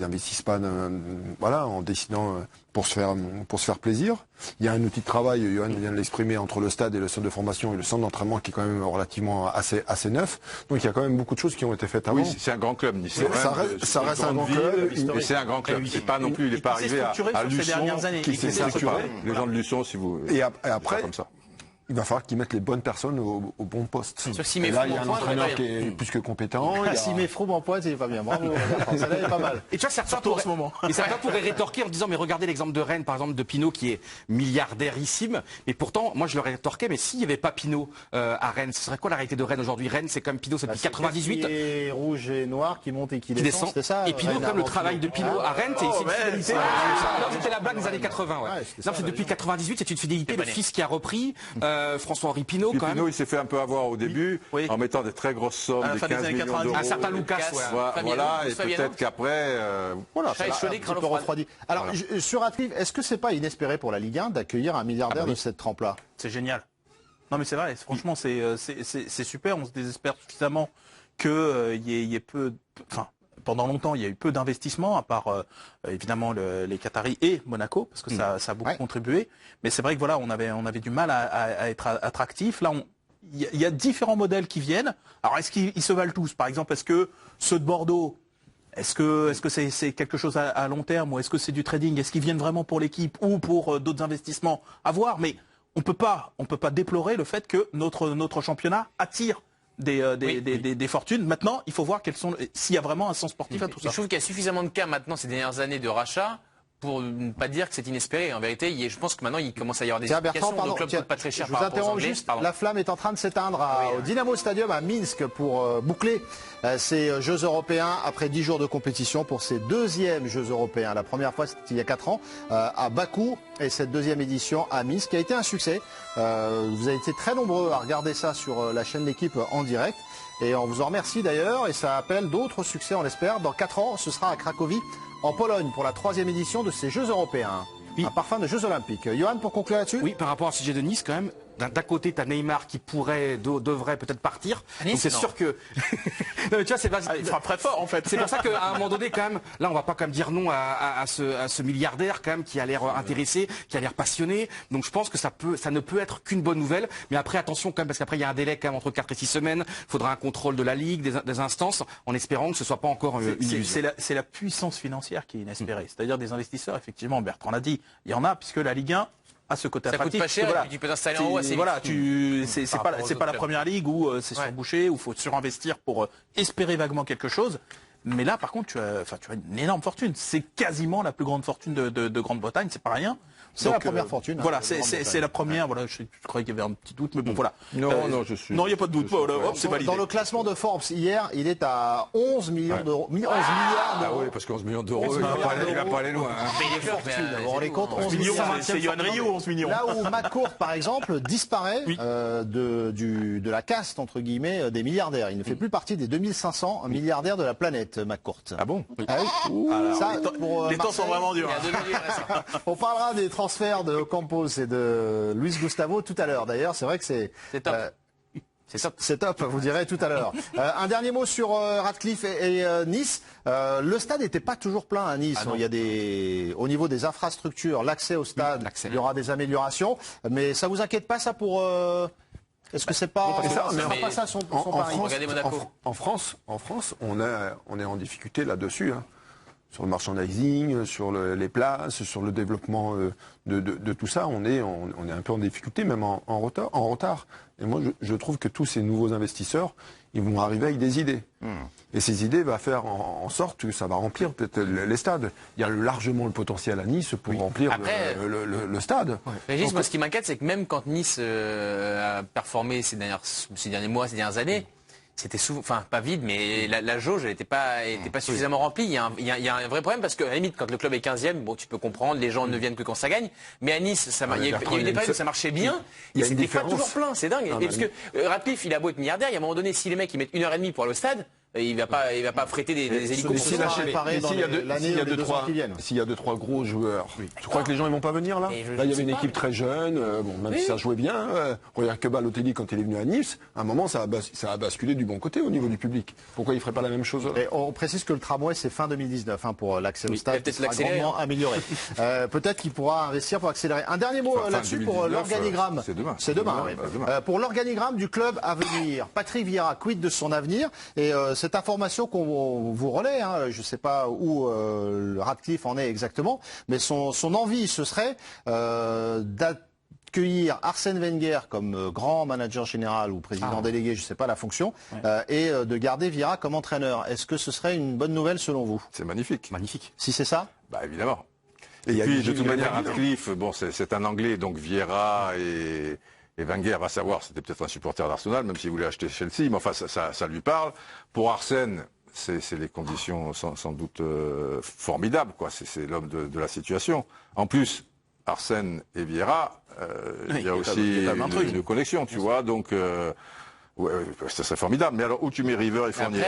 investissent pas, voilà, en décidant pour se faire plaisir. Il y a un outil de travail, Johan vient de l'exprimer, entre le stade et le centre de formation et le centre d'entraînement qui est quand même relativement assez neuf. Donc il y a quand même beaucoup de choses qui ont été faites avant. Oui, c'est un grand club, Nice. Ça reste un grand club. Et c'est un grand club. C'est pas non plus, il n'est pas arrivé à Luçon. Qui s'est structuré. Les gens de Luçon, si vous. Et après, comme ça. Il va falloir qu'ils mettent les bonnes personnes au bon poste. Et là, il y a un entraîneur qui est plus que compétent. Si mes Froome en pointe, c'est pas bien. Bravo. Ça est pas mal. Et tu vois, certains pourraient rétorquer en disant, mais regardez l'exemple de Rennes, par exemple, de Pinot, qui est milliardairissime. Mais pourtant, moi, je leur ai rétorqué, mais s'il n'y avait pas Pinot à Rennes, ce serait quoi la réalité de Rennes aujourd'hui? Rennes, c'est comme Pinot, c'est depuis 98. Et rouge et noir qui monte et qui descend. C'était ça. Et Pinot, comme le travail de Pinot à Rennes, c'est une fidélité. Non, c'était la blague des années 80. Non, c'est depuis 98, c'est une fidélité. Le fils qui a repris, François-Henri Pinot, quand même. Pinot, il s'est fait un peu avoir au début, en mettant des très grosses sommes, des 15 millions d'euros. Un certain Lucas, voilà, et peut-être qu'après, voilà. Ça a un petit peu refroidi. Alors, sur Radcliffe, est-ce que c'est pas inespéré pour la Ligue 1 d'accueillir un milliardaire de cette trempe-là? C'est génial. Non mais c'est vrai, franchement c'est super, on se désespère suffisamment qu'il y ait peu... Enfin, pendant longtemps, il y a eu peu d'investissements, à part évidemment les Qataris et Monaco, parce que ça a beaucoup contribué. Mais c'est vrai que voilà, on avait du mal à être attractif. Là, il y a différents modèles qui viennent. Alors, est-ce qu'ils se valent tous? Par exemple, est-ce que ceux de Bordeaux, est-ce que c'est quelque chose à long terme, ou est-ce que c'est du trading? Est-ce qu'ils viennent vraiment pour l'équipe ou pour d'autres investissements? À voir, mais on peut pas déplorer le fait que notre championnat attire des fortunes. Maintenant, il faut voir s'il y a vraiment un sens sportif à tout ça. Je trouve qu'il y a suffisamment de cas maintenant ces dernières années de rachat pour ne pas dire que c'est inespéré. En vérité, je pense que maintenant il commence à y avoir des explications. Bertrand, le club coûte pas très cher. Je vous interromps juste. La flamme est en train de s'éteindre au Dynamo Stadium à Minsk pour boucler ces Jeux européens après 10 jours de compétition pour ces deuxièmes Jeux européens. La première fois, c'était il y a 4 ans à Bakou, et cette deuxième édition à Minsk qui a été un succès. Vous avez été très nombreux à regarder ça sur la chaîne L'Équipe en direct. Et on vous en remercie d'ailleurs, et ça appelle d'autres succès, on l'espère. Dans 4 ans, ce sera à Cracovie, en Pologne, pour la 3e édition de ces Jeux européens. Un parfum de Jeux olympiques. Johan, pour conclure là-dessus? Oui, par rapport au sujet de Nice, quand même, d'un côté, tu as Neymar qui devrait peut-être partir. Donc c'est sûr que... non, mais tu vois, il fera très fort, en fait. C'est pour ça qu'à un moment donné, quand même, là, on va pas quand même dire non à ce milliardaire, quand même, qui a l'air intéressé, qui a l'air passionné. Donc je pense que ça ne peut être qu'une bonne nouvelle. Mais après, attention, quand même, parce qu'après, il y a un délai quand même entre 4 et 6 semaines. Il faudra un contrôle de la Ligue, des instances, en espérant que ce soit pas encore une illusion. C'est la puissance financière qui est inespérée. C'est-à-dire des investisseurs, effectivement, Bertrand l'a dit, il y en a, puisque la Ligue 1 a ce côté attractif. Ça coûte pas cher, voilà, et tu peux t'installer en haut assez voilà, vite. c'est pas la première ligue où c'est surbouché, où il faut surinvestir pour espérer vaguement quelque chose. Mais là, par contre, tu as une énorme fortune. C'est quasiment la plus grande fortune de Grande-Bretagne, c'est pas rien. C'est la première fortune. Voilà, c'est la première. Voilà, je croyais qu'il y avait un petit doute, mais bon, voilà. Non, je suis. Non, il n'y a pas de doute. C'est validé. Dans le classement de Forbes hier, il est à 11 millions d'euros. 11 milliards d'euros. Ah oui, parce que 11 millions d'euros, il va pas aller loin. Mais il est fort. On les compte 11 millions. milliards. C'est Yohan Ryu, 11 millions. Là où McCourt, par exemple, disparaît de la caste, entre guillemets, des milliardaires. Il ne fait plus partie des 2500 milliardaires de la planète, McCourt. Ah bon? Ah oui. Ça, les temps sont vraiment durs. On parlera des transferts de Campos et de Luis Gustavo tout à l'heure. D'ailleurs, c'est vrai que c'est top. C'est top, vous direz tout à l'heure. Un dernier mot sur Radcliffe et Nice. Le stade n'était pas toujours plein à Nice. Il y a au niveau des infrastructures, l'accès au stade, il y aura des améliorations. Mais ça vous inquiète pas, ça, pour... Est-ce que c'est pas... ça son pari. En France, on est en difficulté là-dessus. Hein. Sur le merchandising, sur les places, sur le développement de tout ça, on est un peu en difficulté, même en retard. Et moi, je trouve que tous ces nouveaux investisseurs, ils vont arriver avec des idées. Et ces idées vont faire en sorte que ça va remplir peut-être les stades. Il y a largement le potentiel à Nice pour remplir le stade. Régis, moi, ce qui m'inquiète, c'est que même quand Nice a performé ces derniers mois, ces dernières années, c'était souvent, enfin pas vide, mais la jauge n'était pas suffisamment remplie. Il y a un vrai problème parce que à la limite, quand le club est 15e, bon, tu peux comprendre, les gens ne viennent que quand ça gagne. Mais à Nice, il y a eu des périodes où ça marchait bien, et c'était pas toujours plein. C'est dingue. Parce que Radcliffe, il a beau être milliardaire, il y a un moment donné, si les mecs ils mettent 1h30 pour aller au stade, il va pas fréter des hélicos. S'il y a deux, trois gros joueurs, tu crois que les gens ils vont pas venir là? Là, il y avait une équipe très jeune, même si ça jouait bien. Regarde que Balotelli, quand il est venu à Nice, à un moment, ça a basculé du bon côté au niveau du public. Pourquoi il ferait pas la même chose là? Et on précise que le tramway, c'est fin 2019 pour l'accès au stade, qui sera grandement amélioré. Peut-être qu'il pourra investir pour accélérer. Un dernier mot là-dessus pour l'organigramme. C'est demain. Pour l'organigramme du club à venir, Patrick Vieira, quid de son avenir? Et cette information qu'on vous relaie, je ne sais pas où Radcliffe en est exactement, mais son envie, ce serait d'accueillir Arsène Wenger comme grand manager général ou président délégué, je ne sais pas la fonction, et de garder Vieira comme entraîneur. Est-ce que ce serait une bonne nouvelle selon vous? C'est magnifique. Si c'est ça? Bah évidemment. Et puis de toute manière, Radcliffe, bon, c'est un Anglais, donc Vieira et Wenger, va savoir, c'était peut-être un supporter d'Arsenal, même s'il voulait acheter Chelsea, mais enfin ça lui parle. Pour Arsène, c'est les conditions sans doute formidables, quoi. C'est l'homme de la situation. En plus, Arsène et Vieira, il y a aussi une connexion, tu vois, donc ça serait formidable. Mais alors, où tu mets River et Fournier?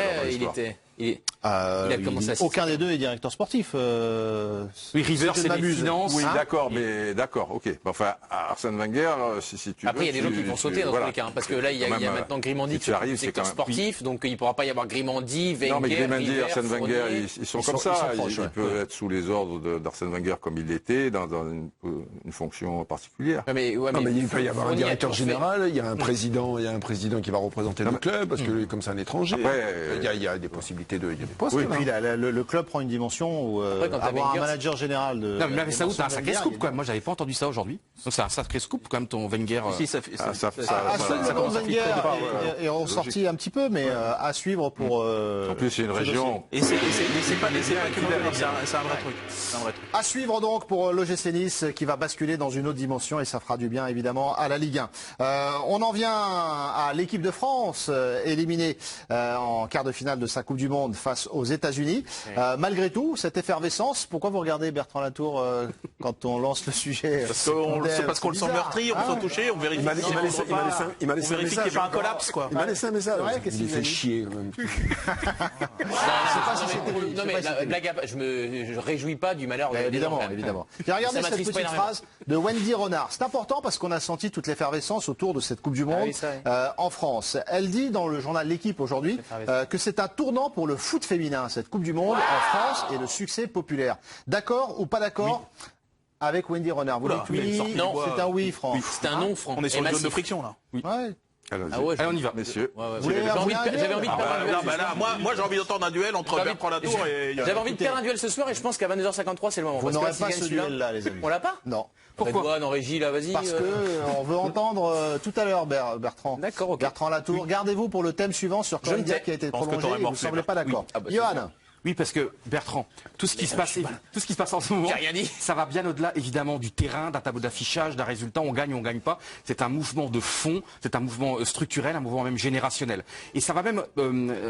Il a commencé à aucun des deux est directeur sportif. Oui, River, c'est les finances. Oui, d'accord, mais d'accord, ok. Enfin, Arsène Wenger, si tu veux. Après, il y a des gens qui vont sauter dans tous les cas, parce que là, il y a maintenant Grimandi qui est directeur sportif, donc il ne pourra pas y avoir Grimandi, Wenger. Non, mais Grimandi et Arsène Wenger, ils sont comme ça. Il peut être sous les ordres d'Arsène Wenger comme il l'était, dans une fonction particulière. Mais il peut y avoir un directeur général, il y a un président qui va représenter le club, parce que comme c'est un étranger, il y a des possibilités. Il y a des postes. Oui, et puis le club prend une dimension où avoir un manager général de. Non, mais ça, c'est un sacré scoop, quand même. Moi, j'avais pas entendu ça aujourd'hui. Donc, c'est un sacré scoop, quand même, ton Wenger. Si, ça Wenger est ressorti un petit peu, mais à suivre pour. En plus, c'est une région. Et c'est pas c'est un vrai truc. À suivre donc pour l'OGC Nice qui va basculer dans une autre dimension et ça fera du bien évidemment à la Ligue 1. On en vient à l'équipe de France éliminée en quart de finale de sa Coupe du Monde face aux États-Unis. Malgré tout, cette effervescence, pourquoi vous regardez Bertrand Latour quand on lance le sujet? Parce qu'on le sent meurtri, on le sent touché, on vérifie qu'il n'y ait pas un collapse, quoi. Il m'a laissé un message. Il fait chier. Non mais je me réjouis pas du malheur. Évidemment. J'ai regardé cette petite phrase de Wendy Renard. C'est important parce qu'on a senti toute l'effervescence autour de cette Coupe du Monde en France. Elle dit dans le journal L'Équipe aujourd'hui que c'est un tournant pour le foot féminin, cette Coupe du Monde en France et le succès populaire. D'accord ou pas d'accord avec Wendy Renard? Vous dites oui? Non, c'est un oui, Franck. C'est un non, Franck. On est sur une zone de friction, là. Oui. Allez, on y va, messieurs. J'avais envie de perdre un duel. Moi, j'ai envie d'entendre un duel entre Bertrand Latour et... J'avais envie de perdre un duel ce soir et je pense qu'à 22h53, c'est le moment. Vous n'aurez pas ce duel-là, les amis. On l'a pas? Non. Pourquoi? Non, Régie, là, vas-y. Parce que on veut entendre tout à l'heure Bertrand. D'accord, ok. Bertrand Latour, gardez-vous pour le thème suivant sur Corinthians qui a été prolongé et vous ne semblez pas d'accord. Johan. Oui, parce que Bertrand, tout ce qui se passe en ce moment, ça va bien au-delà évidemment du terrain, d'un tableau d'affichage, d'un résultat. On gagne, on gagne pas. C'est un mouvement de fond, c'est un mouvement structurel, un mouvement même générationnel. Et ça va même,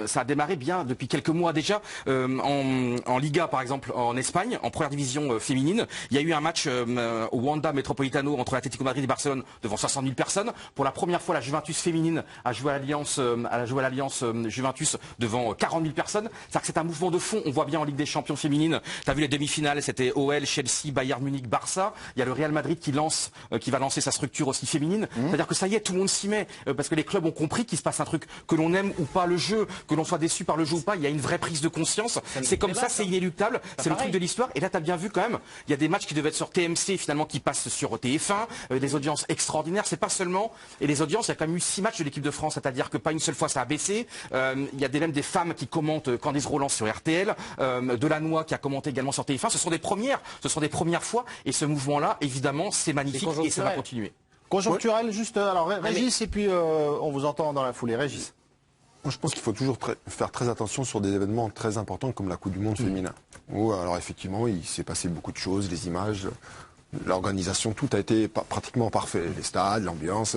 ça a démarré bien depuis quelques mois déjà en Liga, par exemple, en Espagne, en première division féminine. Il y a eu un match au Wanda Metropolitano entre l'Atlético Madrid et Barcelone devant 60 000 personnes. Pour la première fois, la Juventus féminine a joué à l'Alliance Juventus devant 40 000 personnes. C'est-à-dire que c'est un mouvement de fond. On voit bien en Ligue des Champions féminine, tu as vu les demi-finales, c'était OL, Chelsea, Bayern Munich, Barça. Il y a le Real Madrid qui va lancer sa structure aussi féminine. C'est-à-dire que ça y est, tout le monde s'y met, parce que les clubs ont compris qu'il se passe un truc, que l'on aime ou pas le jeu, que l'on soit déçu par le jeu ou pas, il y a une vraie prise de conscience. C'est comme ça, c'est inéluctable, c'est le truc de l'histoire. Et là, tu as bien vu quand même, il y a des matchs qui devaient être sur TMC finalement qui passent sur TF1, des audiences extraordinaires. C'est pas seulement, et les audiences, il y a quand même eu 6 matchs de l'équipe de France, c'est-à-dire que pas une seule fois ça a baissé. Il y a même des femmes qui commentent Candice Roland sur RTL. Delannoy qui a commenté également sur TF1. Ce sont des premières fois et ce mouvement-là, évidemment, c'est magnifique et ça va continuer. Conjoncturel, juste, alors Régis, et puis on vous entend dans la foulée. Régis. Moi, je pense qu'il faut toujours faire très attention sur des événements très importants comme la Coupe du Monde féminin. Où, alors effectivement, il s'est passé beaucoup de choses, les images, l'organisation, tout a été pratiquement parfait. Les stades, l'ambiance,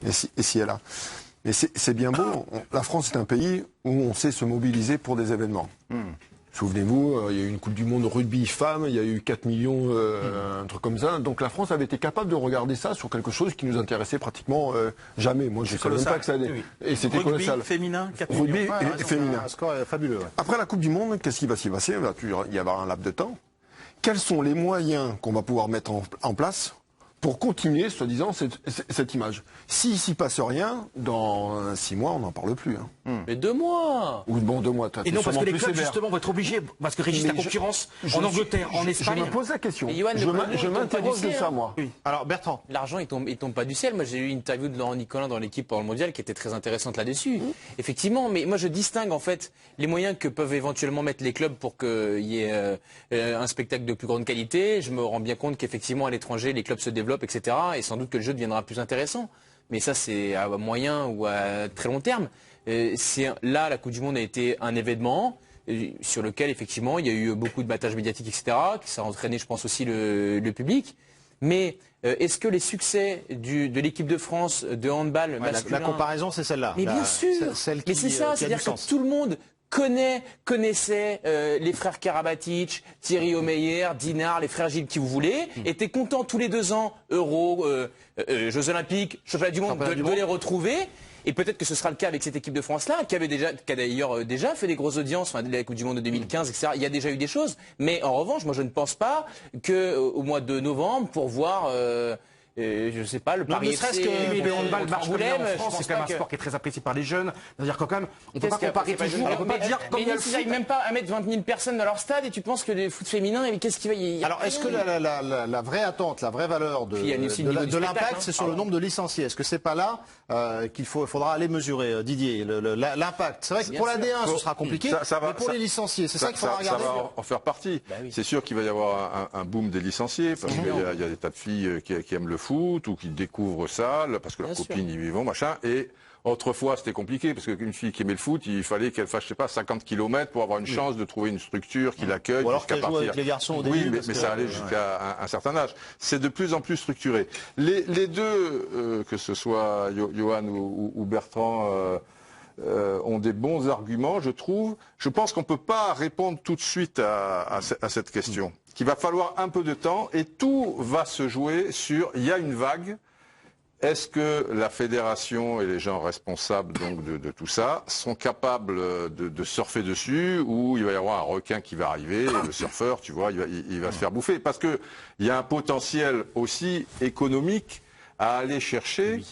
et ci et là. Mais c'est bien beau. La France est un pays où on sait se mobiliser pour des événements. Souvenez-vous, il y a eu une Coupe du Monde rugby femmes, il y a eu 4 millions, un truc comme ça. Donc la France avait été capable de regarder ça sur quelque chose qui nous intéressait pratiquement jamais. Moi, je ne savais même pas que ça allait. Oui. Et c'était Rugby colossal. féminin, 4 Rugby millions. et féminin. Un score fabuleux. Ouais. Après la Coupe du Monde, qu'est-ce qui va s'y passer? Il va y avoir un laps de temps. Quels sont les moyens qu'on va pouvoir mettre en place pour continuer, soi-disant, cette image? S'il s'y passe rien, dans 6 mois, on n'en parle plus. Hein. Mais 2 mois. Ou bon, 2 mois. Et non, parce que les clubs, justement, vont être obligés, parce que régissent la concurrence en Angleterre, en Espagne. Je me pose la question. Mais Johan, Je m'interroge de ça, moi. Oui. Alors Bertrand. L'argent, il tombe pas du ciel. Moi, j'ai eu une interview de Laurent Nicolin dans l'équipe pendant le mondial qui était très intéressante là-dessus. Effectivement, mais moi, je distingue en fait les moyens que peuvent éventuellement mettre les clubs pour qu'il y ait un spectacle de plus grande qualité. Je me rends bien compte qu'effectivement, à l'étranger, les clubs se développent, etc. Et sans doute que le jeu deviendra plus intéressant. Mais ça, c'est à moyen ou à très long terme. Là, la Coupe du Monde a été un événement sur lequel, effectivement, il y a eu beaucoup de battage médiatique, etc., qui ça a entraîné, je pense, aussi le public. Mais est-ce que les succès de l'équipe de France de handball masculin... La comparaison, c'est celle-là. Mais bien sûr. Mais c'est ça, c'est-à-dire que tout le monde connaissait les frères Karabatic, Thierry Omeyer, Dinard, les frères Gilles qui vous voulez, étaient contents tous les 2 ans, Euro, Jeux Olympiques, Championnat du Monde, de les retrouver. Et peut-être que ce sera le cas avec cette équipe de France-là, qui a d'ailleurs déjà fait des grosses audiences, enfin, la Coupe du Monde de 2015, etc. Il y a déjà eu des choses. Mais en revanche, moi je ne pense pas qu'au mois de novembre, pour voir... je sais pas, le Paris FC, le handball marche comme ça en France, c'est quand même un sport qui est très apprécié par les jeunes. C'est-à-dire que quand même, on peut pas comparer toujours, on peut pas dire comme il y a le foot. Ils n'arrivent même pas à mettre 20 000 personnes dans leur stade et tu penses que le foot féminin, qu'est-ce qu'il va y avoir? Alors, est-ce que la vraie attente, la vraie valeur de l'impact, c'est sur le nombre de licenciés? Est-ce que c'est pas là qu'il faudra aller mesurer, Didier, l'impact? C'est vrai que pour la D1, ce sera compliqué, mais pour les licenciés, c'est ça qu'il faudra regarder. Ça va en faire partie. C'est sûr qu'il va y avoir un boom des licenciés, parce qu'il y a des tas de filles qui aiment le foot ou qui découvrent ça parce que leurs copines y vivent, machin. Et autrefois, c'était compliqué parce qu'une fille qui aimait le foot, il fallait qu'elle fasse, je sais pas, 50 km pour avoir une chance de trouver une structure qui l'accueille. Ou alors qu'elle joue avec les garçons au début. Oui, mais ça allait jusqu'à un certain âge. C'est de plus en plus structuré. Les deux, que ce soit Johan ou Bertrand, ont des bons arguments, je trouve. Je pense qu'on ne peut pas répondre tout de suite à cette question. Qu'il va falloir un peu de temps et tout va se jouer sur, il y a une vague. Est-ce que la fédération et les gens responsables donc de tout ça sont capables de surfer dessus, ou il va y avoir un requin qui va arriver, et le surfeur, tu vois, il va se faire bouffer? Parce qu'il y a un potentiel aussi économique à aller chercher.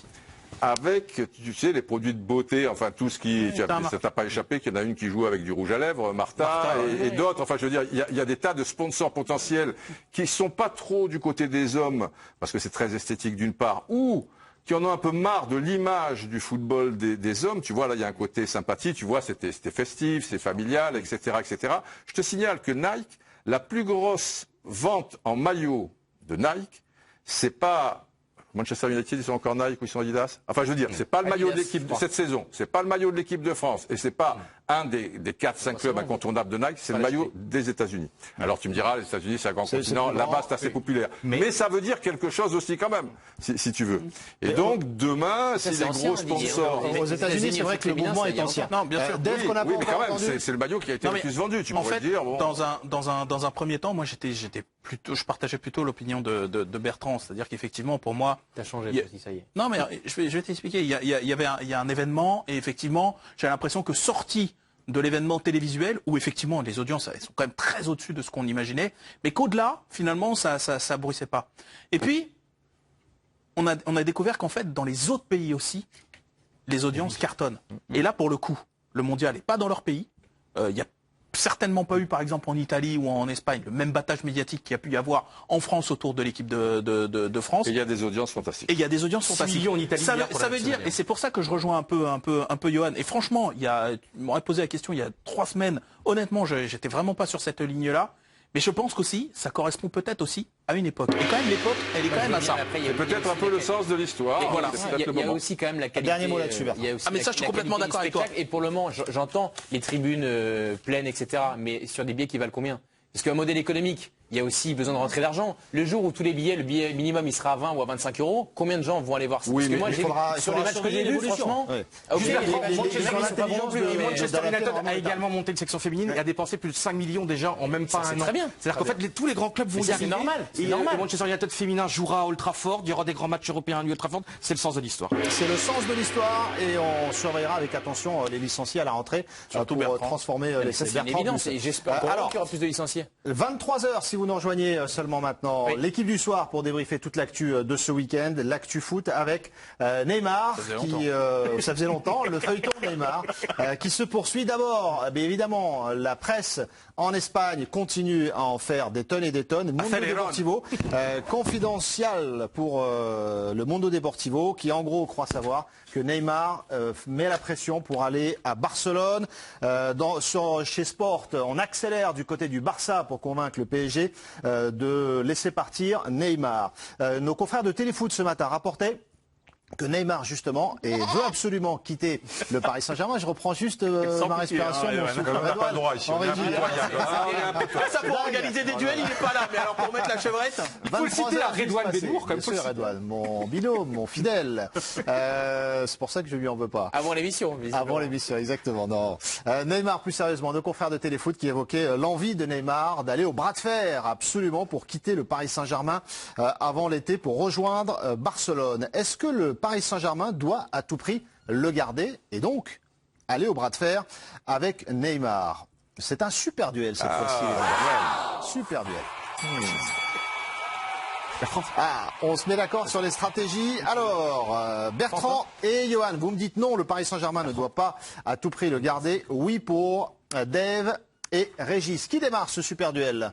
Avec, tu sais, les produits de beauté, enfin tout ce qui... Ça t'a pas échappé qu'il y en a une qui joue avec du rouge à lèvres, Martha, et d'autres. Enfin, je veux dire, il y a des tas de sponsors potentiels qui sont pas trop du côté des hommes, parce que c'est très esthétique d'une part, ou qui en ont un peu marre de l'image du football des hommes. Tu vois, là, il y a un côté sympathie, tu vois, c'était festif, c'est familial, etc., etc. Je te signale que Nike, la plus grosse vente en maillot de Nike, c'est pas... Manchester United, ils sont encore Nike ou ils sont Adidas? Enfin, je veux dire, c'est pas le maillot de l'équipe de cette saison, c'est pas le maillot de l'équipe de France, et c'est pas un des 4-5 clubs incontournables de Nike, c'est le maillot des États-Unis. Alors tu me diras, les États-Unis, c'est un grand continent, là-bas c'est assez populaire. Mais ça veut dire quelque chose aussi quand même, si tu veux. Et donc, demain, si les gros sponsors... Aux États-Unis, c'est vrai que le mouvement est ancien. Non, bien sûr. Oui, mais quand même, c'est le maillot qui a été le plus vendu, tu pourrais dire. Dans un premier temps, moi, je partageais plutôt l'opinion de Bertrand, c'est-à-dire qu'effectivement, pour moi... T'as changé, ça y est. Non, mais je vais t'expliquer. Il y a un événement, et effectivement, j'ai l'impression que sorti de l'événement télévisuel, où effectivement les audiences elles sont quand même très au-dessus de ce qu'on imaginait, mais qu'au-delà, finalement, ça bruissait pas. Et puis, on a découvert qu'en fait, dans les autres pays aussi, les audiences cartonnent. Et là, pour le coup, le mondial n'est pas dans leur pays. Il y a certainement pas eu, par exemple, en Italie ou en Espagne, le même battage médiatique qu'il y a pu y avoir en France autour de l'équipe de France. Et il y a des audiences fantastiques. Et il y a des audiences fantastiques. 6 millions en Italie. Ça veut dire, et c'est pour ça que je rejoins un peu Johan. Et franchement, tu m'aurais posé la question il y a 3 semaines. Honnêtement, j'étais vraiment pas sur cette ligne-là. Mais je pense qu'aussi, ça correspond peut-être aussi à une époque. Et quand même, l'époque, elle est quand même à ça. C'est peut-être un peu le sens de l'histoire. Voilà. Il y a aussi quand même la qualité. Dernier mot là-dessus, Bertrand. Mais ça, je suis complètement d'accord avec toi. Et pour le moment, j'entends les tribunes pleines, etc. Mais sur des billets qui valent combien? Parce qu'un modèle économique, il y a aussi besoin de rentrer d'argent. Le jour où tous les billets, le billet minimum, il sera à 20 ou à 25 €, combien de gens vont aller voir ça? Oui, Parce que moi, sur les matchs que j'ai vus, franchement, Manchester United a également monté une section féminine et a dépensé plus de 5 millions déjà en même pas un an. C'est très bien. C'est-à-dire qu'en fait, tous les grands clubs vont y arriver. C'est normal. Et le Manchester United féminin jouera à Old Trafford. Il y aura des grands matchs européens à Old Trafford. C'est le sens de l'histoire. C'est le sens de l'histoire et on surveillera avec attention les licenciés à la rentrée Surtout pour Bertrand. transformer les c'est une évidence. Et j'espère qu'il y aura plus de licenciés. 23h si vous nous rejoignez seulement maintenant. Oui. L'équipe du soir pour débriefer toute l'actu de ce week-end, l'actu foot avec Neymar, ça faisait longtemps, le feuilleton Neymar, qui se poursuit. D'abord, évidemment, la presse en Espagne continue à en faire des tonnes et des tonnes. Mundo Deportivo, confidentiel pour le Mundo Deportivo, qui en gros croit savoir que Neymar met la pression pour aller à Barcelone. Chez Sport, on accélère du côté du Barça pour convaincre le PSG de laisser partir Neymar. Nos confrères de Téléfoot ce matin rapportaient que Neymar justement veut absolument quitter le Paris Saint-Germain. Je reprends juste ma respiration. On n'a pas le droit ici. En régie. Ça pour organiser des duels, il n'est pas là. Mais alors pour mettre la chevrette, Il faut le citer à Redouane Benour, comme Monsieur Redouane, mon binôme, mon fidèle. C'est pour ça que je lui en veux pas. Avant l'émission, visiblement. Avant l'émission, exactement. Non. Neymar, plus sérieusement, nos confrères de Téléfoot qui évoquaient l'envie de Neymar d'aller au bras de fer, absolument, pour quitter le Paris Saint-Germain avant l'été pour rejoindre Barcelone. Est-ce que le Paris Saint-Germain doit à tout prix le garder et donc aller au bras de fer avec Neymar? C'est un super duel cette fois-ci. Super duel. On se met d'accord sur les stratégies. Alors, Bertrand et Johan, vous me dites non, le Paris Saint-Germain ne doit pas à tout prix le garder. Oui pour Dave et Régis. Qui démarre ce super duel?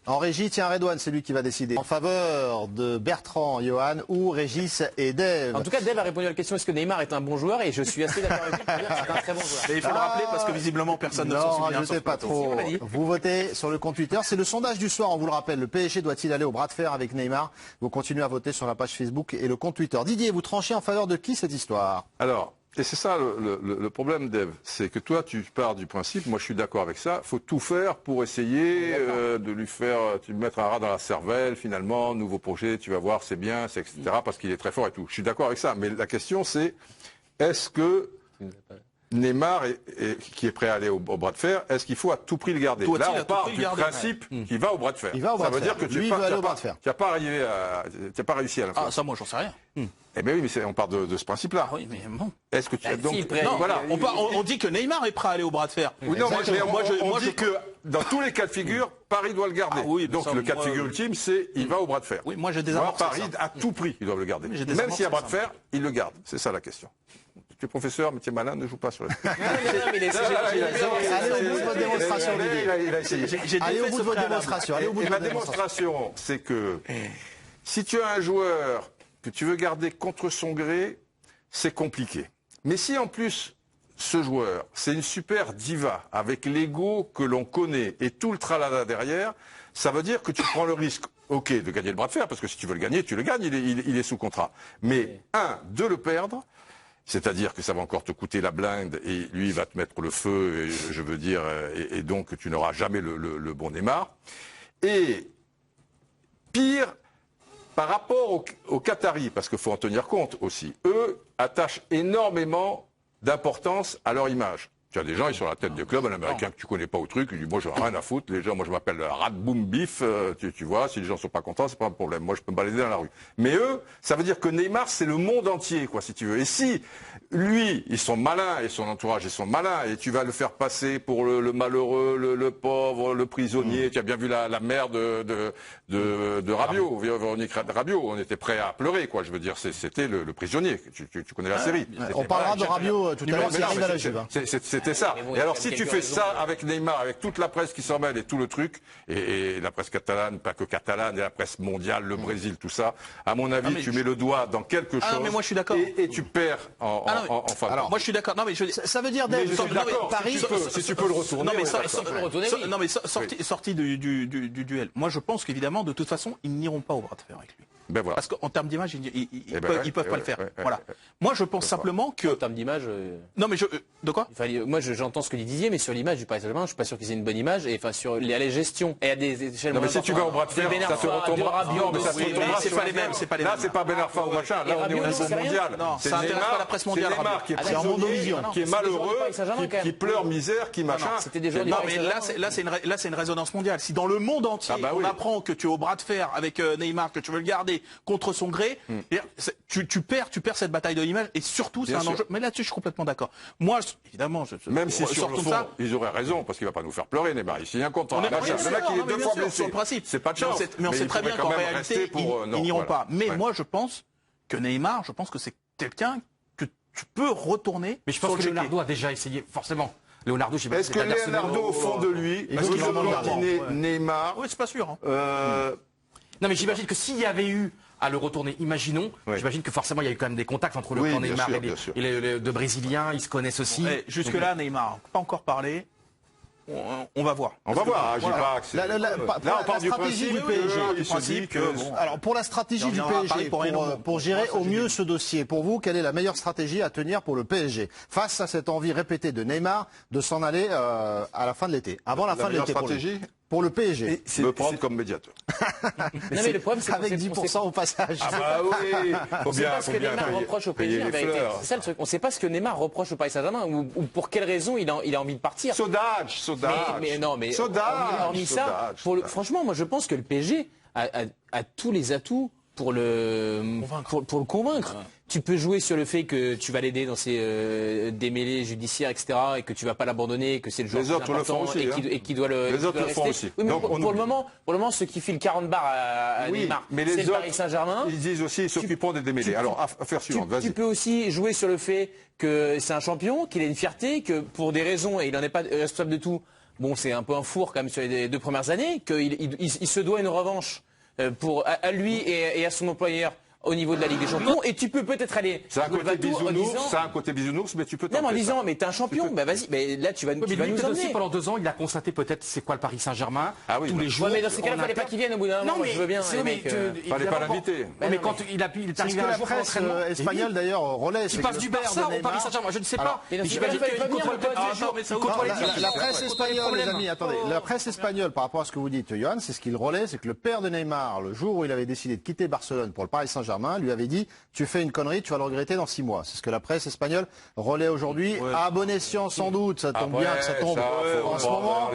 En régie, tiens, Redouane, c'est lui qui va décider. En faveur de Bertrand, Johan ou Régis et Dave. En tout cas, Dave a répondu à la question est-ce que Neymar est un bon joueur? Et je suis assez d'accord avec lui. C'est un très bon joueur. Et il faut le rappeler parce que visiblement personne ne s'en souvient. Non, rajoutez pas trop. on l'a dit. Vous votez sur le compte Twitter. C'est le sondage du soir, on vous le rappelle. Le PSG doit-il aller au bras de fer avec Neymar? Vous continuez à voter sur la page Facebook et le compte Twitter. Didier, vous tranchez en faveur de qui cette histoire? Alors, et c'est ça le problème, Dave, c'est que toi, tu pars du principe, moi je suis d'accord avec ça, faut tout faire pour essayer de lui faire, tu mettre un rat dans la cervelle, finalement, nouveau projet, tu vas voir, c'est bien, c'est etc., parce qu'il est très fort et tout. Je suis d'accord avec ça, mais la question c'est, est-ce que Neymar, qui est prêt à aller au bras de fer, est-ce qu'il faut à tout prix le garder? Là, on part du principe qu'il va au bras de fer. Ça veut dire que tu n'as pas réussi à la fin. Ah, ça, moi, j'en sais rien. Eh bien oui, mais on part de ce principe-là. Oui, mais bon. Est-ce que tu as donc... Non, voilà. On dit que Neymar est prêt à aller au bras de fer. Oui, non, moi, je dis que dans tous les cas de figure, Paris doit le garder. Ah oui, donc ça, le cas de figure ultime, c'est il va au bras de fer. Oui, moi j'ai désamorcé ça. Paris, à tout prix, ils doivent le garder. J'ai Même s'il y a désamorcé bras de ça. fer, il le garde. C'est ça la question. Tu es professeur, mais tu es malin, ne joue pas sur la... Allez au bout de votre démonstration, Didier. Il a essayé. Allez au bout de votre démonstration. Allez au bout Et de ma votre démonstration. démonstration, c'est que si tu as un joueur que tu veux garder contre son gré, c'est compliqué. Mais si en plus, ce joueur, c'est une super diva, avec l'ego que l'on connaît et tout le tralala derrière, ça veut dire que tu prends le risque, ok, de gagner le bras de fer, parce que si tu veux le gagner, tu le gagnes, il est sous contrat. Mais, de le perdre, c'est-à-dire que ça va encore te coûter la blinde et lui il va te mettre le feu, je veux dire, et donc tu n'auras jamais le bon Neymar. Et pire, par rapport aux Qataris, parce qu'il faut en tenir compte aussi, eux attachent énormément d'importance à leur image. Tu as des gens, ils sont à la tête de club, un Américain que tu connais pas au truc, il dit moi je n'ai rien à foutre, les gens, moi je m'appelle Radboum Bif, tu vois, si les gens sont pas contents, c'est pas un problème, moi je peux me balader dans la rue. Mais eux, ça veut dire que Neymar c'est le monde entier, quoi, si tu veux. Et si lui, ils sont malins, et son entourage, ils sont malins, et tu vas le faire passer pour le malheureux, le pauvre, le prisonnier, tu as bien vu la mère de Rabiot, Véronique Rabiot, on était prêt à pleurer, quoi, je veux dire, c'était le prisonnier, tu connais la série. On parlera de Rabiot tout à l'heure, c'est arrive à la Juve. C'était ça. Et alors si tu fais ça avec Neymar, avec toute la presse qui s'en mêle et tout le truc, et la presse catalane, pas que catalane, et la presse mondiale, le Brésil, tout ça, à mon avis, tu mets le doigt dans quelque chose. mais moi je suis d'accord. Et tu perds en faveur. Alors moi je suis d'accord. Non mais ça veut dire Dave, Paris, si tu peux le retourner. Non mais sorti du duel. Moi je pense qu'évidemment de toute façon ils n'iront pas au bras de fer avec lui. Ben voilà. Parce qu'en termes d'image, ils peuvent pas le faire. ouais, Voilà. Moi, je pense simplement que... En termes d'image... Non, mais de quoi? Moi, j'entends ce que dit Didier, mais sur l'image du Paris Saint-Germain, je suis pas sûr qu'ils aient une bonne image. Et enfin, sur les gestions et à des échelles. Non, mais si tu vas au bras de fer, ça te retombera. Non, mais ça te retombera. C'est pas les mêmes. Là, c'est pas Ben Arfa ou machin. Là, on est au niveau mondial. Non, ça intéresse pas la presse mondiale. C'est Neymar qui est prisonnier, qui est malheureux, qui pleure misère, qui machin. C'était des joueurs. Non, mais là, c'est une résonance mondiale. Si dans le monde entier, on apprend que tu es au bras de fer avec Neymar, que tu veux le garder contre son gré, tu perds cette bataille de l'image. Et surtout, c'est un enjeu. Mais là-dessus, je suis complètement d'accord. Moi, évidemment, même si sur le fond, ils auraient raison, parce qu'il va pas nous faire pleurer, Neymar. Il signe un contrat. Le mec, il est 2 fois blessé. Sur le principe. C'est pas de chance. Mais on sait très bien qu'en réalité, ils n'iront pas. Mais moi, je pense que Neymar, je pense que c'est quelqu'un que tu peux retourner. Mais je pense que Leonardo a déjà essayé, forcément. Leonardo, est-ce que Leonardo, au fond de lui, veut clôtiner Neymar? Oui, c'est pas sûr. Non, mais j'imagine que s'il y avait eu à le retourner, imaginons, j'imagine que forcément il y a eu quand même des contacts entre le camp Neymar et les deux Brésiliens, ils se connaissent aussi. Jusque-là, Neymar, pas encore parlé. On va voir. On va voir. Là, on part du principe Alors, pour la stratégie du PSG, pour gérer au mieux ce dossier, pour vous, quelle est la meilleure stratégie à tenir pour le PSG face à cette envie répétée de Neymar de s'en aller à la fin de l'été, avant la fin de l'été pour le PSG? Me prendre comme médiateur. Mais le problème, c'est avec 10% au passage. Ah bah oui. On ne sait pas ce que Neymar reproche au PSG. C'est ça le truc. On ne sait pas ce que Neymar reproche au Paris Saint-Germain ou pour quelle raison il a envie de partir. Saudage. Mais hormis ça, franchement, moi je pense que le PSG a tous les atouts pour le convaincre. Tu peux jouer sur le fait que tu vas l'aider dans ses démêlés judiciaires, etc., et que tu vas pas l'abandonner, que c'est le joueur les autres le font aussi, et qui doit le les autres le font aussi. Oui, mais pour le moment, ceux qui filent 40 bars à Neymar, c'est le Paris Saint-Germain. Ils disent aussi, ils s'occuperont des démêlés. Alors, affaire suivante, vas-y. Tu peux aussi jouer sur le fait que c'est un champion, qu'il a une fierté, que pour des raisons, et il n'en est pas responsable de tout, bon, c'est un peu un four quand même sur les 2 premières années, qu'il se doit une revanche à lui et à son employeur au niveau de la Ligue des Champions, et tu peux peut-être aller. C'est un côté bisounours, mais tu peux. Non, mais en disant, mais t'es un champion, bah vas-y, mais là tu vas nous emmener. Aussi, pendant 2 ans, il a constaté peut-être c'est quoi le Paris Saint-Germain. Tous les jours. Mais dans ces cas-là, il fallait pas qu'il vienne au bout d'un moment. Moi, je veux bien. Il fallait pas l'inviter. Mais quand il est arrivé à la presse espagnole d'ailleurs relaie. Il passe du Barça au Paris Saint-Germain. Je ne sais pas. J'imagine la presse espagnole, les amis, attendez. La presse espagnole, par rapport à ce que vous dites, Johan, c'est ce qu'il relaie, c'est que le père de Neymar, le jour où il avait décidé de quitter Barcelone pour le Paris Saint-Germain, lui avait dit: tu fais une connerie, tu vas le regretter dans 6 mois. C'est ce que la presse espagnole relaie aujourd'hui. À bon escient, sans doute. Ça tombe bien que ça tombe en ce moment.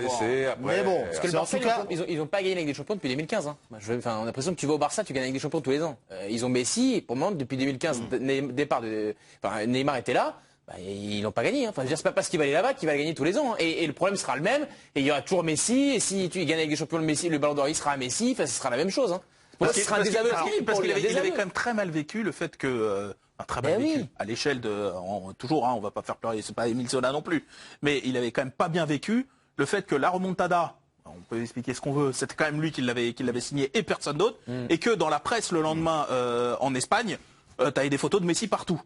Mais bon, parce que le Barça, ils n'ont pas gagné avec des champions depuis 2015. On a l'impression que tu vas au Barça, tu gagnes avec des champions tous les ans. Ils ont Messi, et pour le moment, depuis 2015, Neymar était là. Ils n'ont pas gagné. Enfin, c'est pas parce qu'il va aller là-bas qu'il va gagner tous les ans. Et le problème sera le même. Et il y aura toujours Messi. Et si tu gagnes avec des champions, le Ballon d'Or, il sera à Messi. Enfin, ce sera la même chose. Parce qu'il avait quand même très mal vécu le fait que très mal vécu à l'échelle de toujours on va pas faire pleurer, c'est pas Émile Zola non plus, mais il avait quand même pas bien vécu le fait que la remontada, on peut expliquer ce qu'on veut, c'était quand même lui qui l'avait signé et personne d'autre, et que dans la presse le lendemain en Espagne, t'avais des photos de Messi partout.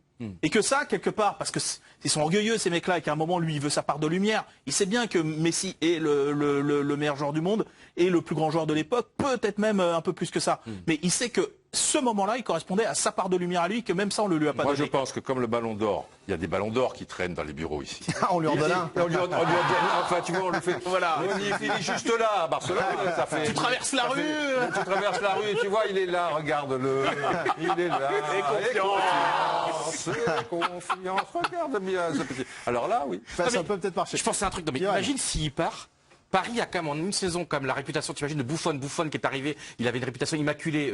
Et que ça, quelque part, parce que ils sont orgueilleux ces mecs-là, et qu'à un moment, lui, il veut sa part de lumière. Il sait bien que Messi est le meilleur joueur du monde, et le plus grand joueur de l'époque, peut-être même un peu plus que ça. Mais il sait que ce moment-là, il correspondait à sa part de lumière à lui, que même ça, on ne lui a pas donné. Moi, je pense que comme le Ballon d'Or, il y a des Ballons d'Or qui traînent dans les bureaux ici. On lui en donne un. Enfin, tu vois, on le fait. Voilà. Il est juste là, à Barcelone. Ça fait, tu traverses la rue. Tu traverses la rue et tu vois, il est là, regarde-le. Il est là. Confiance, regarde bien ce petit. Alors là, oui. Ça peut peut-être marcher. Je pense que c'est un truc. Imagine s'il part. Paris a quand même en une saison comme la réputation, tu imagines, de Buffon qui est arrivé, il avait une réputation immaculée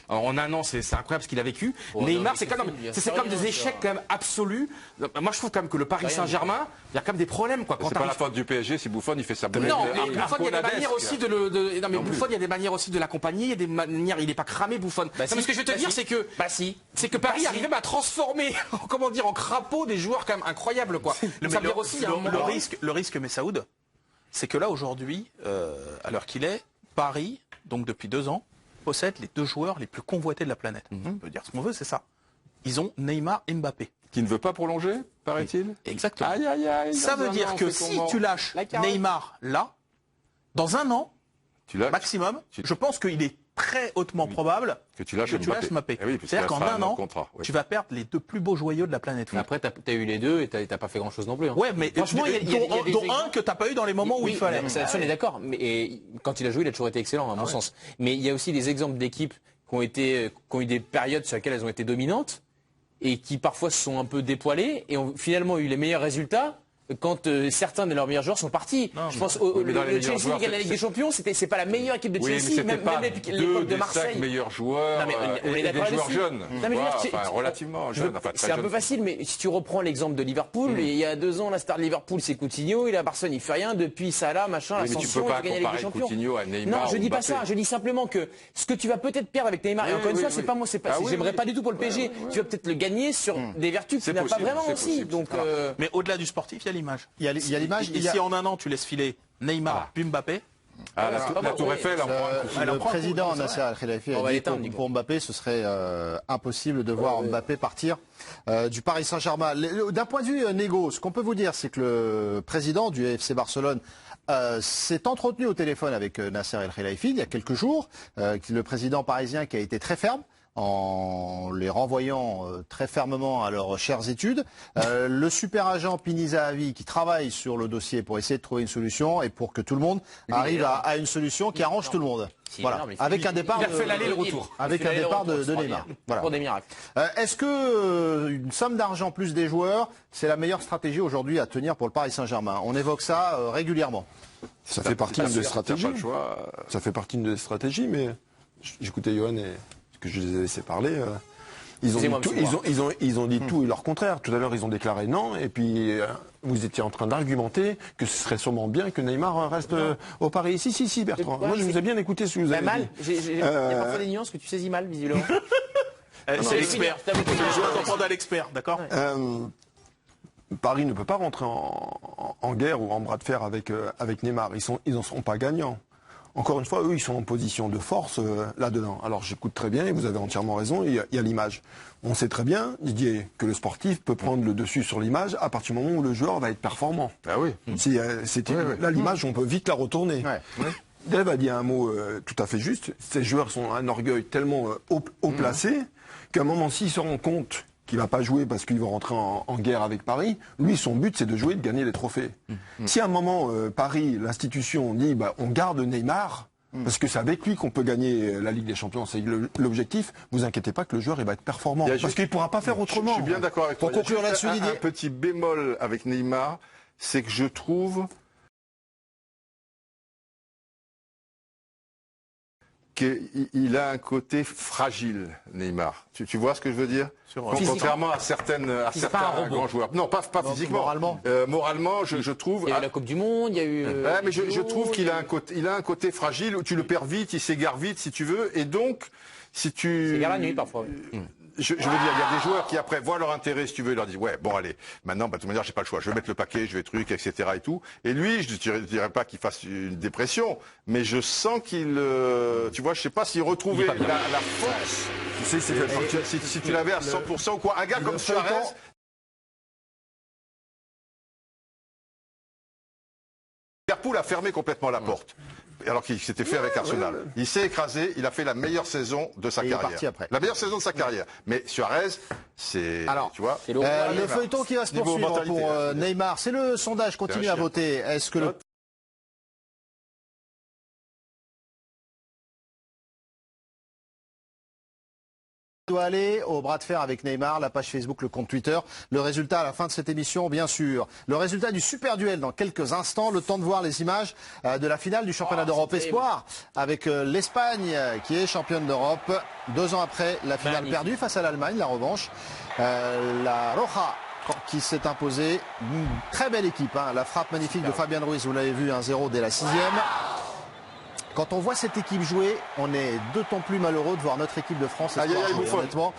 en un an, c'est incroyable ce qu'il a vécu. Neymar, c'est comme des échecs quand même absolus. Moi je trouve quand même que le Paris Saint-Germain, il y a quand même des problèmes quoi. C'est pas la faute du PSG si Buffon il fait sa blague. Non, mais Buffon il y a des manières aussi Buffon il y a des manières aussi de l'accompagner, il y a des manières, il n'est pas cramé Buffon. Ce que je veux te dire c'est que Paris arrivait à transformer en crapaud des joueurs quand même incroyables quoi. Le risque Messaoud, c'est que là, aujourd'hui, à l'heure qu'il est, Paris, donc depuis 2 ans, possède les 2 joueurs les plus convoités de la planète. On peut dire ce qu'on veut, c'est ça. Ils ont Neymar et Mbappé. Qui ne veut pas prolonger, paraît-il. Exactement. Aïe, aïe, aïe, ça veut dire que si tu lâches Neymar là, dans 1 an, maximum, je pense qu'il est très hautement probable que tu lâches Mbappé. Eh oui, c'est-à-dire qu'en un an, oui. tu vas perdre les 2 plus beaux joyaux de la planète foot. Après, t'as eu les deux et t'as pas fait grand-chose non plus. Hein. Ouais, mais franchement, dont un que t'as pas eu dans les moments où il fallait. Ça, on est d'accord. Mais quand il a joué, il a toujours été excellent, à mon sens. Mais il y a aussi des exemples d'équipes qui ont eu des périodes sur lesquelles elles ont été dominantes et qui parfois se sont un peu dépoilées et ont finalement eu les meilleurs résultats quand certains de leurs meilleurs joueurs sont partis. Non, je pense au Chelsea qui gagne la Ligue des Champions, c'est pas la meilleure équipe de Chelsea, oui, même l'époque de Marseille. 5 meilleurs joueurs, on est et des d'accord joueurs là-dessus. jeunes, Non, mais relativement jeunes. Enfin, c'est un peu facile, mais si tu reprends l'exemple de Liverpool, il y a 2 ans, la star de Liverpool, c'est Coutinho, il est à Barcelone, il fait rien, depuis Salah, machin, l'ascension, il a gagné la Ligue des Champions. Coutinho à Neymar. Non, je dis pas ça, je dis simplement que ce que tu vas peut-être perdre avec Neymar, et encore une fois, c'est pas moi, j'aimerais pas du tout pour le PSG, tu vas peut-être le gagner sur des vertus que tu n'as pas vraiment aussi. Mais au-delà du sportif, il y a l'image. Il y a l'image. Et si en un an tu laisses filer Neymar puis Mbappé, la Tour Eiffel, le président Nasser Al-Khelaifi a dit que pour Mbappé, ce serait impossible de voir Mbappé partir du Paris Saint-Germain. D'un point de vue négo, ce qu'on peut vous dire, c'est que le président du FC Barcelone s'est entretenu au téléphone avec Nasser El-Khelaifi il y a quelques jours. Le président parisien qui a été très ferme en les renvoyant très fermement à leurs chères études. Le super agent Pini Zahavi qui travaille sur le dossier pour essayer de trouver une solution et pour que tout le monde arrive à une solution qui arrange tout le monde. Voilà. Avec un départ de Neymar. Voilà. Pour des miracles. Est-ce que une somme d'argent plus des joueurs, c'est la meilleure stratégie aujourd'hui à tenir pour le Paris Saint-Germain? On évoque ça régulièrement. Ça fait partie de stratégies. Ça fait partie de stratégies, mais j'écoutais Johan et que je les ai laissés parler. Ils ont dit tout et leur contraire. Tout à l'heure, ils ont déclaré non, et puis vous étiez en train d'argumenter que ce serait sûrement bien que Neymar reste au Paris. Si, Bertrand. Moi, je vous ai bien écouté ce que vous avez dit. Il y a parfois des nuances que tu saisis mal, visiblement. C'est l'expert. Je dois comprendre à l'expert, d'accord. Paris ne peut pas rentrer en guerre ou en bras de fer avec Neymar. Ils n'en seront pas gagnants. Encore une fois, eux, ils sont en position de force là-dedans. Alors j'écoute très bien, et vous avez entièrement raison, il y a l'image. On sait très bien, Didier, que le sportif peut prendre le dessus sur l'image à partir du moment où le joueur va être performant. Ah oui. Là, l'image, on peut vite la retourner. Dave a dit un mot tout à fait juste. Ces joueurs sont un orgueil tellement haut placé qu'à un moment, s'ils se rendent compte qu'il ne va pas jouer parce qu'il va rentrer en guerre avec Paris, lui, son but, c'est de jouer, de gagner les trophées. Si à un moment, Paris, l'institution, dit on garde Neymar, parce que c'est avec lui qu'on peut gagner la Ligue des Champions, c'est l'objectif, vous inquiétez pas que le joueur il va être performant, parce qu'il ne pourra pas faire autrement. Je suis bien d'accord avec toi. Pour conclure là-dessus, Didier. Un petit bémol avec Neymar, c'est que je trouve qu'il a un côté fragile, Neymar. Tu vois ce que je veux dire? Contrairement à certains grands joueurs. Non, pas physiquement. Moralement. Moralement, je trouve. Il y a eu la Coupe du Monde, il y a eu. Mais je trouve qu'il a un côté fragile où tu le perds vite, il s'égare vite, si tu veux, et donc si tu. Il s'égare la nuit parfois. Je veux dire, il y a des joueurs qui après voient leur intérêt, si tu veux, ils leur disent ouais, bon allez, maintenant, de toute manière, j'ai pas le choix, je vais mettre le paquet, je vais truc, etc. et tout. Et lui, je ne dirais pas qu'il fasse une dépression, mais je sens qu'il, tu vois, je sais pas s'il retrouvait la force. Tu sais, si tu l'avais à 100% ou quoi, un gars comme Suarez. Liverpool a fermé complètement la porte. Alors qu'il s'était fait avec Arsenal. Il s'est écrasé, il a fait la meilleure saison de sa carrière. Il est parti après. La meilleure saison de sa carrière. Mais Suarez, c'est... Tu vois, le feuilleton qui va se poursuivre pour Neymar, c'est le sondage, continue à voter. Est-ce que le doit aller au bras de fer avec Neymar, la page Facebook, le compte Twitter. Le résultat à la fin de cette émission, bien sûr. Le résultat du super duel dans quelques instants. Le temps de voir les images de la finale du championnat d'Europe Espoir avec l'Espagne qui est championne d'Europe 2 ans après la finale perdue face à l'Allemagne, la revanche. La Roja qui s'est imposée. Une très belle équipe. La frappe magnifique de Fabian Ruiz, vous l'avez vu, 1-0 dès la 6e. Quand on voit cette équipe jouer, on est d'autant plus malheureux de voir notre équipe de France. Honnêtement.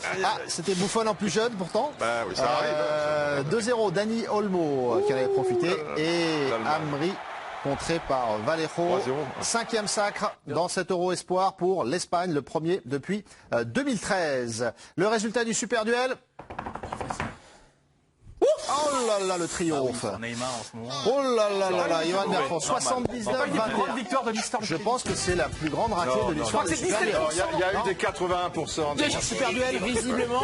C'était Buffon en plus jeune pourtant. Bah oui, ça arrive. 2-0, Dani Olmo qui en avait profité et Amri contré par Vallejo. 5e sacre dans cet Euro Espoir pour l'Espagne, le premier depuis 2013. Le résultat du super duel. Oh là là, le triomphe. Neymar en ce moment. Oh là là là là, Johan Bertrand, Pas une des plus grandes 79-21. victoires de l'histoire. Je pense que c'est la plus grande raclée de l'histoire non. des Super League. Alors, il y a eu des 81%. Super duel. Visiblement,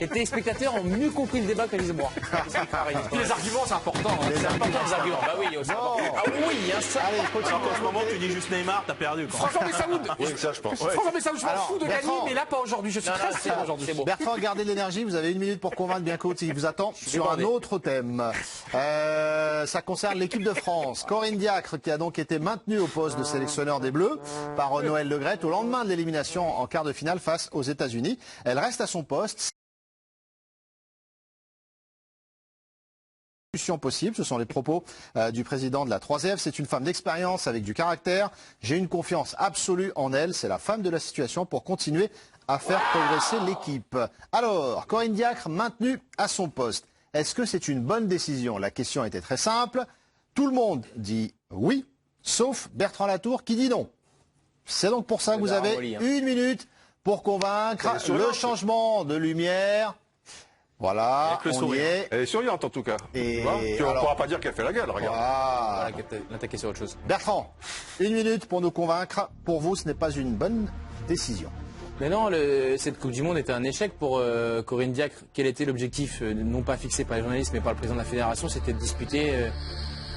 les téléspectateurs ont mieux compris le débat que les bois. Puis les arguments, c'est important. hein. C'est important les arguments. Bah oui, c'est important. Ah oui, il y a ça. Allez, continue. Alors qu'en ce moment, tu dis juste Neymar, t'as perdu. Quoi. Franchement, mais ça vous... Oui, ça, je pense. Franchement, mais ça, je m'en Alors, fous de gagner, Bertrand. mais là, pas aujourd'hui. Je suis très c'est fier bon, aujourd'hui. c'est bon. Bertrand, gardez de l'énergie, vous avez 1 minute pour convaincre Bianco qui vous attend sur un débordé. autre thème. Ça concerne l'équipe de France. Corinne Diacre qui a donc été maintenue au poste de sélectionneur des Bleus par Noël Le Graët au lendemain de l'élimination en quart de finale face aux États-Unis. Elle reste à son poste. Possible, ce sont les propos du président de la 3F. C'est une femme d'expérience avec du caractère. J'ai une confiance absolue en elle. C'est la femme de la situation pour continuer à faire progresser l'équipe. Alors, Corinne Diacre maintenue à son poste. Est-ce que c'est une bonne décision? La question était très simple. Tout le monde dit oui, sauf Bertrand Latour qui dit non. C'est donc pour ça que vous avez 1 minute pour convaincre le changement de lumière. Voilà, on y est. Elle est souriante en tout cas. Et Tu vois, on ne alors- pourra pas dire qu'elle fait la gueule, regarde. Voilà. L'attaquer sur autre chose. Bertrand, 1 minute pour nous convaincre. Pour vous, ce n'est pas une bonne décision. Mais non, cette Coupe du Monde était un échec pour Corinne Diacre. Quel était l'objectif, non pas fixé par les journalistes, mais par le président de la fédération? C'était de disputer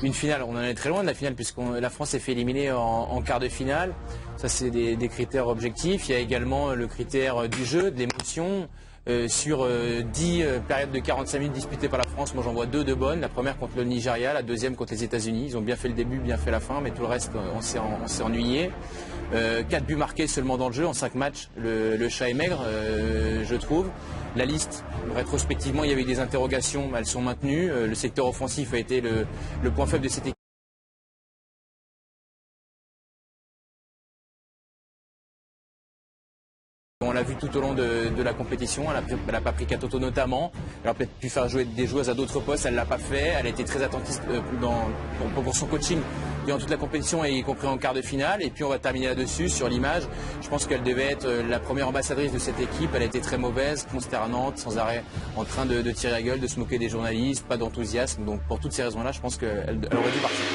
une finale. On en est très loin de la finale, puisque la France s'est fait éliminer en quart de finale. Ça, c'est des critères objectifs. Il y a également le critère du jeu, de l'émotion. Sur 10 périodes de 45 minutes disputées par la France, moi j'en vois 2 de bonnes. La première contre le Nigeria, la deuxième contre les États-Unis. Ils ont bien fait le début, bien fait la fin, mais tout le reste, on s'est ennuyé. 4 buts marqués seulement dans le jeu en 5 matchs. Le chat est maigre, je trouve. La liste, rétrospectivement, il y avait eu des interrogations, elles sont maintenues. Le secteur offensif a été le point faible de cette équipe. On l'a vu tout au long de la compétition, elle n'a pas pris Katoto notamment, elle aurait peut-être pu faire jouer des joueuses à d'autres postes, elle ne l'a pas fait, elle a été très attentive pour son coaching durant toute la compétition et y compris en quart de finale. Et puis on va terminer là-dessus, sur l'image, je pense qu'elle devait être la première ambassadrice de cette équipe, elle a été très mauvaise, consternante, sans arrêt en train de tirer la gueule, de se moquer des journalistes, pas d'enthousiasme, donc pour toutes ces raisons-là, je pense qu'elle aurait dû partir.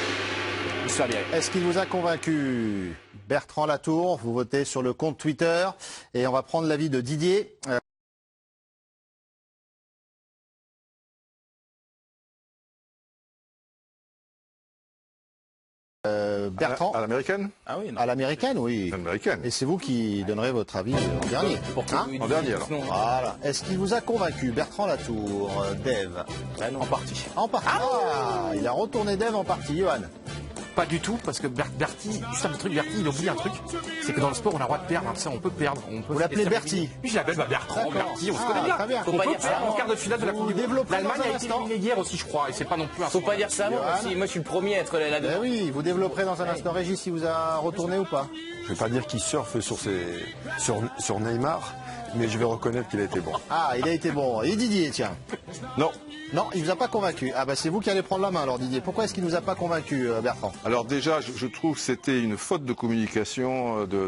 Est-ce qu'il vous a convaincu? Bertrand Latour, vous votez sur le compte Twitter et on va prendre l'avis de Didier. Bertrand, À l'américaine? Ah oui, non. à l'américaine, oui. À l'américaine. Et c'est vous qui donnerez votre avis en dernier. Hein En dernier, alors. Voilà. Est-ce qu'il vous a convaincu, Bertrand Latour, Dave? En partie. En partie. Ah, il a retourné Dave en partie, Johan. Pas du tout, parce que Bertie, juste un truc, Bertie, il oublie un truc, c'est que dans le sport, on a le droit de perdre, hein, ça, on peut perdre. Vous l'appelez Bertie? Oui, je l'appelle Bertrand, D'accord. Bertie, on se Ah, connaît bien. très bien. On Faut pas peut dire ça, perdre en hein. quart de finale de la Vous Coupe du Monde. développez L'Allemagne dans un a été instant. éliminée hier aussi, je crois, et c'est pas non plus un Faut pas dire ça, moi Johan. aussi. Moi je suis le premier à être là-dedans. Eh oui, vous développerez dans un instant. Régis, si vous a retourné ou pas? Je ne vais pas dire qu'il surfe sur Neymar, mais je vais reconnaître qu'il a été bon. Ah, il a été bon. Et Didier, tiens. Non. Non, il vous a pas convaincu. Ah bah c'est vous qui allez prendre la main alors Didier. Pourquoi est-ce qu'il nous a pas convaincu, Bertrand? Alors déjà, je trouve que c'était une faute de communication de